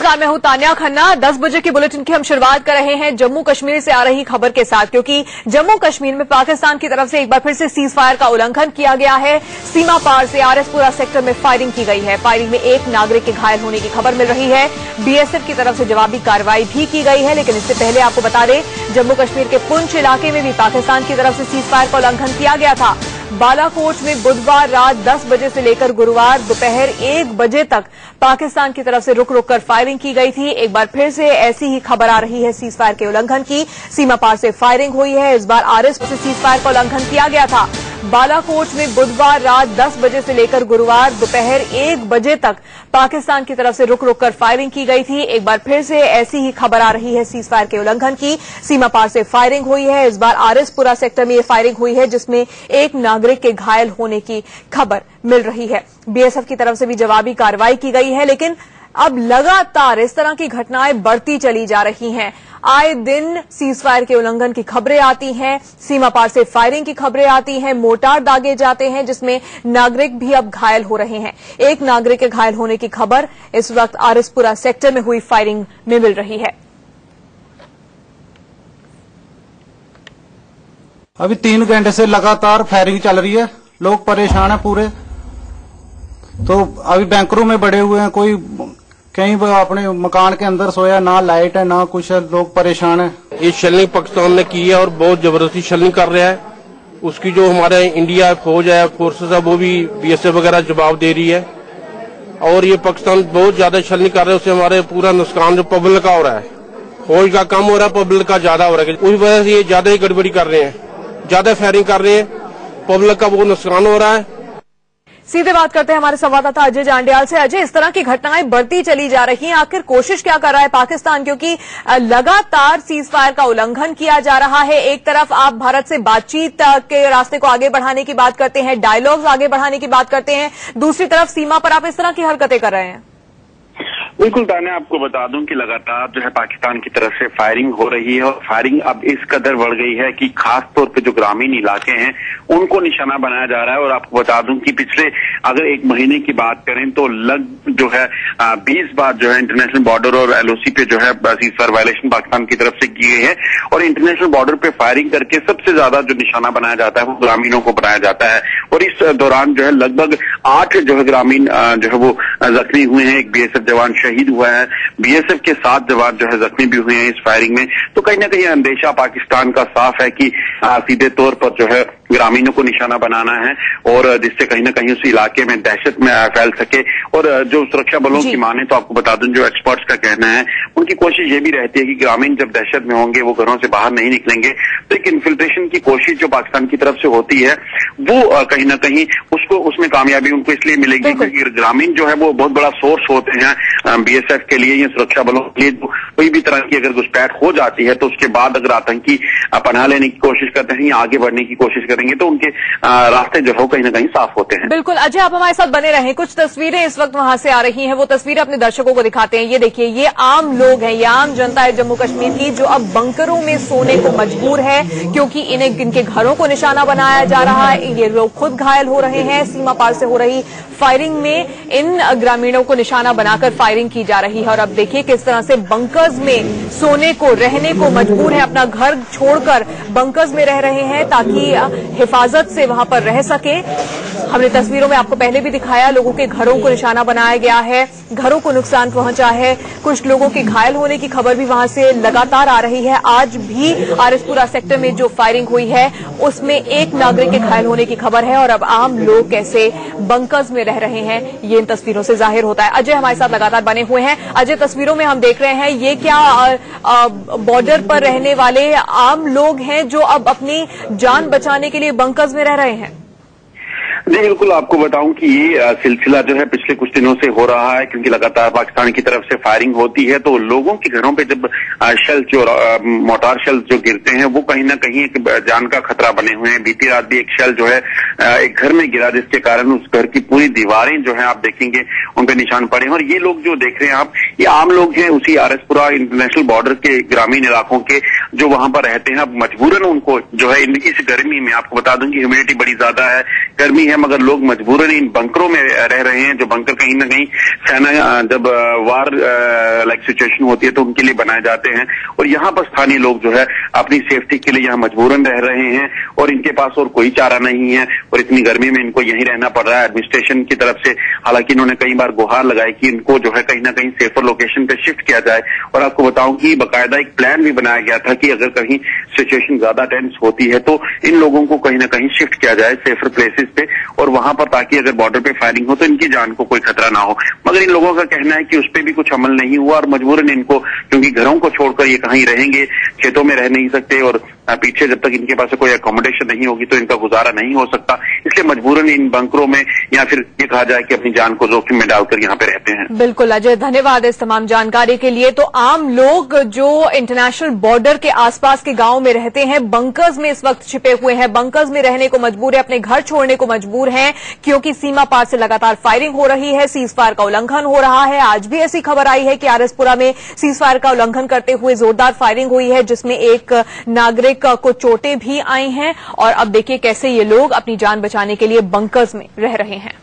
नमस्कार, मैं हूं तान्या खन्ना। 10 बजे के बुलेटिन की हम शुरुआत कर रहे हैं जम्मू कश्मीर से आ रही खबर के साथ, क्योंकि जम्मू कश्मीर में पाकिस्तान की तरफ से एक बार फिर से सीज फायर का उल्लंघन किया गया है। सीमा पार से आरएसपुरा सेक्टर में फायरिंग की गई है। फायरिंग में एक नागरिक के घायल होने की खबर मिल रही है। बीएसएफ की तरफ से जवाबी कार्रवाई भी की गई है, लेकिन इससे पहले आपको बता दें, जम्मू कश्मीर के पुंछ इलाके में भी पाकिस्तान की तरफ से सीज फायर का उल्लंघन किया गया था। बालाकोट में बुधवार रात 10 बजे से लेकर गुरुवार दोपहर 1 बजे तक पाकिस्तान की तरफ से रुक रुक कर फायरिंग की गई थी। एक बार फिर से ऐसी ही खबर आ रही है सीज फायर के उल्लंघन की। सीमा पार से फायरिंग हुई है। इस बार आरएस से सीज फायर का उल्लंघन किया गया था। बालाकोट में बुधवार रात 10 बजे से लेकर गुरुवार दोपहर 1 बजे तक पाकिस्तान की तरफ से रुक रुक कर फायरिंग की गई थी। एक बार फिर से ऐसी ही खबर आ रही है सीज फायर के उल्लंघन की। सीमा पार से फायरिंग हुई है। इस बार आरएसपुरा सेक्टर में ये फायरिंग हुई है, जिसमें एक नागरिक के घायल होने की खबर मिल रही है। बीएसएफ की तरफ से भी जवाबी कार्रवाई की गई है, लेकिन अब लगातार इस तरह की घटनाएं बढ़ती चली जा रही हैं। आए दिन सीज फायर के उल्लंघन की खबरें आती हैं, सीमा पार से फायरिंग की खबरें आती हैं, मोर्टार दागे जाते हैं, जिसमें नागरिक भी अब घायल हो रहे हैं। एक नागरिक के घायल होने की खबर इस वक्त आरएसपुरा सेक्टर में हुई फायरिंग में मिल रही है। अभी 3 घंटे से लगातार फायरिंग चल रही है। लोग परेशान है पूरे। तो अभी बैंकरों में बड़े हुए हैं, कोई कहीं अपने मकान के अंदर सोया, ना लाइट है ना कुछ है, लोग परेशान है। ये शेलिंग पाकिस्तान ने की है और बहुत जबरदस्ती शेलिंग कर रहा है। उसकी जो हमारे इंडिया फौज है, फोर्सेस है, वो भी बीएसएफ वगैरह जवाब दे रही है। और ये पाकिस्तान बहुत ज्यादा शेलिंग कर रहा है, उससे हमारे पूरा नुकसान जो पब्लिक का हो रहा है, फौज का कम हो रहा है, पब्लिक का ज्यादा हो रहा है। उस वजह से ये ज्यादा ही गड़बड़ी कर रहे हैं, ज्यादा फायरिंग कर रहे हैं, पब्लिक का बहुत नुकसान हो रहा है। सीधे बात करते हैं हमारे संवाददाता अजय जांडियाल से। अजय, इस तरह की घटनाएं बढ़ती चली जा रही हैं, आखिर कोशिश क्या कर रहा है पाकिस्तान? क्योंकि लगातार सीज फायर का उल्लंघन किया जा रहा है। एक तरफ आप भारत से बातचीत के रास्ते को आगे बढ़ाने की बात करते हैं, डायलॉग्स आगे बढ़ाने की बात करते हैं, दूसरी तरफ सीमा पर आप इस तरह की हरकतें कर रहे हैं। बिल्कुल तान्या, आपको बता दूं कि लगातार जो है पाकिस्तान की तरफ से फायरिंग हो रही है और फायरिंग अब इस कदर बढ़ गई है कि खास तौर पे जो ग्रामीण इलाके हैं उनको निशाना बनाया जा रहा है। और आपको बता दूं कि पिछले अगर 1 महीने की बात करें तो लगभग जो है 20 बार जो है इंटरनेशनल बॉर्डर और एलओसी पे जो है सीज फायर वायलेशन पाकिस्तान की तरफ से की गई है। और इंटरनेशनल बॉर्डर पे फायरिंग करके सबसे ज्यादा जो निशाना बनाया जाता है वो ग्रामीणों को बनाया जाता है। और इस दौरान जो है लगभग 8 जो है ग्रामीण जो है वो जख्मी हुए हैं। एक बीएसएफ जवान शहीद हुआ है। बीएसएफ के 7 जवान जो है जख्मी भी हुए हैं इस फायरिंग में। तो कहीं ना कहीं अंदेशा पाकिस्तान का साफ है कि सीधे तौर पर जो है ग्रामीणों को निशाना बनाना है, और जिससे कहीं ना कहीं उस इलाके में दहशत में फैल सके। और जो सुरक्षा बलों की माने तो आपको बता दूं, जो एक्सपर्ट्स का कहना है, उनकी कोशिश ये भी रहती है कि ग्रामीण जब दहशत में होंगे वो घरों से बाहर नहीं निकलेंगे। तो एक इन्फिल्ट्रेशन की कोशिश जो पाकिस्तान की तरफ से होती है वो कहीं ना कहीं उसमें कामयाबी उनको इसलिए मिलेगी क्योंकि ग्रामीण जो है वो बहुत बड़ा सोर्स होते हैं बीएसएफ के लिए या सुरक्षा बलों के लिए। कोई भी तरह की अगर घुसपैठ हो जाती है तो उसके बाद अगर आतंकी पनाह लेने की कोशिश करते हैं या आगे बढ़ने की कोशिश करेंगे तो उनके रास्ते जो है कहीं ना कहीं साफ होते हैं। बिल्कुल अजय, आप हमारे साथ बने रहें। कुछ तस्वीरें इस वक्त वहां से आ रही हैं, वो तस्वीरें अपने दर्शकों को दिखाते हैं। ये देखिए, ये आम लोग हैं, ये आम जनता है जम्मू कश्मीर की, जो अब बंकरों में सोने को मजबूर है क्योंकि इनके घरों को निशाना बनाया जा रहा है। ये लोग खुद घायल हो रहे हैं। सीमा पार से हो रही फायरिंग में इन ग्रामीणों को निशाना बनाकर फायरिंग की जा रही है। और अब देखिए किस तरह से बंकर्स में सोने को, रहने को मजबूर है, अपना घर छोड़कर बंकर्स में रह रहे हैं ताकि हिफाजत से वहां पर रह सके। हमने तस्वीरों में आपको पहले भी दिखाया, लोगों के घरों को निशाना बनाया गया है, घरों को नुकसान पहुंचा है। कुछ लोगों के घायल होने की खबर भी वहां से लगातार आ रही है। आज भी आरएसपुरा सेक्टर में जो फायरिंग हुई है उसमें एक नागरिक के घायल होने की खबर है। और अब आम लोग कैसे बंकर्स में रह रहे हैं ये इन तस्वीरों से जाहिर होता है। अजय हमारे साथ लगातार बने हुए हैं। अजय, तस्वीरों में हम देख रहे हैं, ये क्या बॉर्डर पर रहने वाले आम लोग हैं जो अब अपनी जान बचाने के लिए बंकर्स में रह रहे हैं? जी बिल्कुल, आपको बताऊं कि ये सिलसिला जो है पिछले कुछ दिनों से हो रहा है क्योंकि लगातार पाकिस्तान की तरफ से फायरिंग होती है तो लोगों के घरों पे जब शेल जो मोटार शेल जो गिरते हैं वो कहीं ना कहीं एक जान का खतरा बने हुए हैं। बीती रात भी एक शेल जो है एक घर में गिरा जिसके कारण उस घर की पूरी दीवारें जो है आप देखेंगे उन पे निशान पड़े हैं। और ये लोग जो देख रहे हैं आप, ये आम लोग हैं उसी आरएसपुरा इंटरनेशनल बॉर्डर के ग्रामीण इलाकों के जो वहां पर रहते हैं। अब मजबूरन उनको जो है इस गर्मी में, आपको बता दूं कि ह्यूमिडिटी बड़ी ज्यादा है, गर्मी है, मगर लोग मजबूरन इन बंकरों में रह रहे हैं, जो बंकर कहीं ना कहीं सेना जब वार लाइक सिचुएशन होती है तो उनके लिए बनाए जाते हैं। और यहाँ पर स्थानीय लोग जो है अपनी सेफ्टी के लिए यहाँ मजबूरन रह रहे हैं और इनके पास और कोई चारा नहीं है और इतनी गर्मी में इनको यहीं रहना पड़ रहा है। एडमिनिस्ट्रेशन की तरफ से हालांकि इन्होंने कई बार गुहार लगाई कि इनको जो है कहीं ना कहीं सेफर लोकेशन पे शिफ्ट किया जाए। और आपको बताऊं कि बाकायदा एक प्लान भी बनाया गया था कि अगर कहीं सिचुएशन ज्यादा टेंस होती है तो इन लोगों को कहीं ना कहीं शिफ्ट किया जाए सेफर प्लेसेस पे और वहां पर, ताकि अगर बॉर्डर पे फायरिंग हो तो इनकी जान को कोई खतरा ना हो। मगर इन लोगों का कहना है कि उस पर भी कुछ अमल नहीं हुआ और मजबूरन इनको, क्योंकि घरों को छोड़कर ये कहीं रहेंगे, खेतों में रह नहीं सकते और पीछे जब तक इनके पास कोई अकोमोडेशन नहीं होगी तो इनका गुजारा नहीं हो सकता, इसलिए मजबूरन इन बंकरों में या फिर ये कहा जाए कि अपनी जान को जोखिम में डालकर यहाँ पे रहते हैं। बिल्कुल अजय, धन्यवाद इस तमाम जानकारी के लिए। तो आम लोग जो इंटरनेशनल बॉर्डर के आसपास के गांव में रहते हैं, बंकर्स में इस वक्त छिपे हुए हैं, बंकर्स में रहने को मजबूर है, अपने घर छोड़ने को मजबूर हैं क्योंकि सीमा पार से लगातार फायरिंग हो रही है, सीज फायर का उल्लंघन हो रहा है। आज भी ऐसी खबर आई है कि आरएसपुरा में सीज फायर का उल्लंघन करते हुए जोरदार फायरिंग हुई है जिसमें एक नागरिक को चोटें भी आई हैं। और अब देखिए कैसे ये लोग अपनी जान बचाने के लिए बंकर्स में रह रहे हैं।